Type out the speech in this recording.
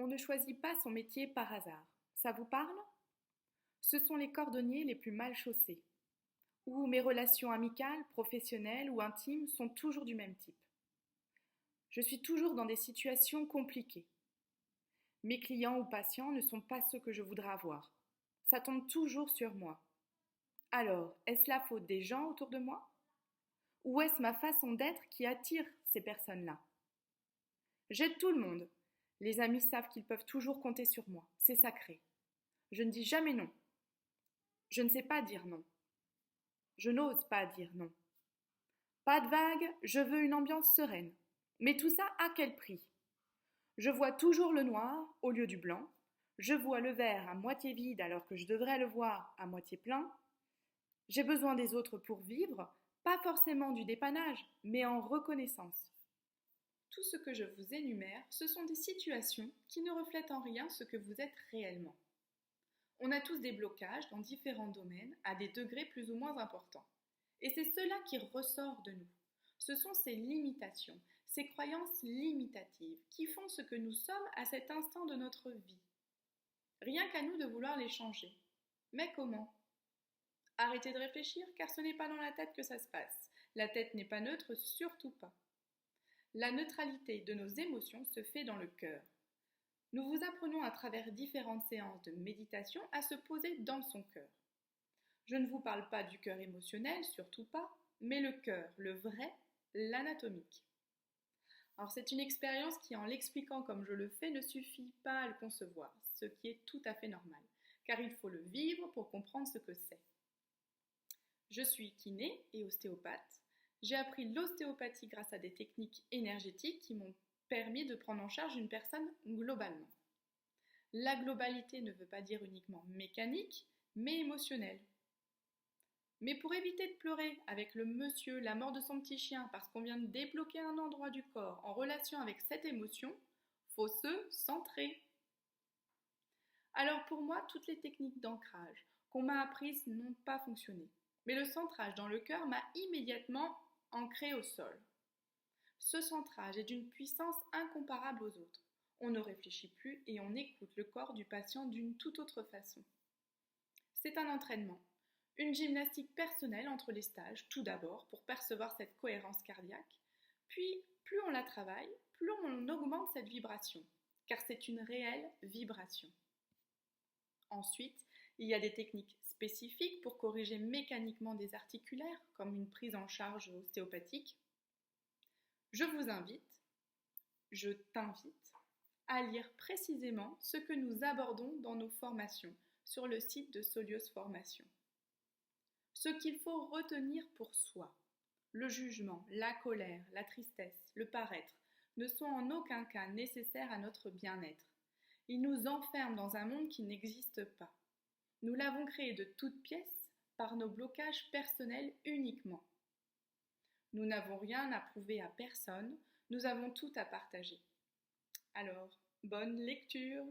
On ne choisit pas son métier par hasard. Ça vous parle? Ce sont les cordonniers les plus mal chaussés, ou mes relations amicales, professionnelles ou intimes sont toujours du même type. Je suis toujours dans des situations compliquées. Mes clients ou patients ne sont pas ceux que je voudrais avoir. Ça tombe toujours sur moi. Alors, est-ce la faute des gens autour de moi? Ou est-ce ma façon d'être qui attire ces personnes-là? J'aide tout le monde. Les amis savent qu'ils peuvent toujours compter sur moi. C'est sacré. Je ne dis jamais non. Je ne sais pas dire non. Je n'ose pas dire non. Pas de vague, je veux une ambiance sereine. Mais tout ça à quel prix? Je vois toujours le noir au lieu du blanc. Je vois le verre à moitié vide alors que je devrais le voir à moitié plein. J'ai besoin des autres pour vivre, pas forcément du dépannage, mais en reconnaissance. Tout ce que je vous énumère, ce sont des situations qui ne reflètent en rien ce que vous êtes réellement. On a tous des blocages dans différents domaines à des degrés plus ou moins importants. Et c'est cela qui ressort de nous. Ce sont ces limitations, ces croyances limitatives qui font ce que nous sommes à cet instant de notre vie. Rien qu'à nous de vouloir les changer. Mais comment? Arrêtez de réfléchir car ce n'est pas dans la tête que ça se passe. La tête n'est pas neutre, surtout pas. La neutralité de nos émotions se fait dans le cœur. Nous vous apprenons à travers différentes séances de méditation à se poser dans son cœur. Je ne vous parle pas du cœur émotionnel, surtout pas, mais le cœur, le vrai, l'anatomique. Alors c'est une expérience qui, en l'expliquant comme je le fais, ne suffit pas à le concevoir, ce qui est tout à fait normal, car il faut le vivre pour comprendre ce que c'est. Je suis kiné et ostéopathe. J'ai appris l'ostéopathie grâce à des techniques énergétiques qui m'ont permis de prendre en charge une personne globalement. La globalité ne veut pas dire uniquement mécanique, mais émotionnelle. Mais pour éviter de pleurer avec le monsieur, la mort de son petit chien, parce qu'on vient de débloquer un endroit du corps en relation avec cette émotion, faut se centrer. Alors pour moi, toutes les techniques d'ancrage qu'on m'a apprises n'ont pas fonctionné. Mais le centrage dans le cœur m'a immédiatement ancré au sol. Ce centrage est d'une puissance incomparable aux autres. On ne réfléchit plus et on écoute le corps du patient d'une toute autre façon. C'est un entraînement, une gymnastique personnelle entre les stages, tout d'abord pour percevoir cette cohérence cardiaque, puis plus on la travaille, plus on augmente cette vibration, car c'est une réelle vibration. Ensuite, il y a des techniques spécifiques pour corriger mécaniquement des articulaires, comme une prise en charge ostéopathique. Je vous invite, je t'invite à lire précisément ce que nous abordons dans nos formations sur le site de Solios Formation. Ce qu'il faut retenir pour soi, le jugement, la colère, la tristesse, le paraître, ne sont en aucun cas nécessaires à notre bien-être. Ils nous enferment dans un monde qui n'existe pas. Nous l'avons créé de toutes pièces par nos blocages personnels uniquement. Nous n'avons rien à prouver à personne, nous avons tout à partager. Alors, bonne lecture!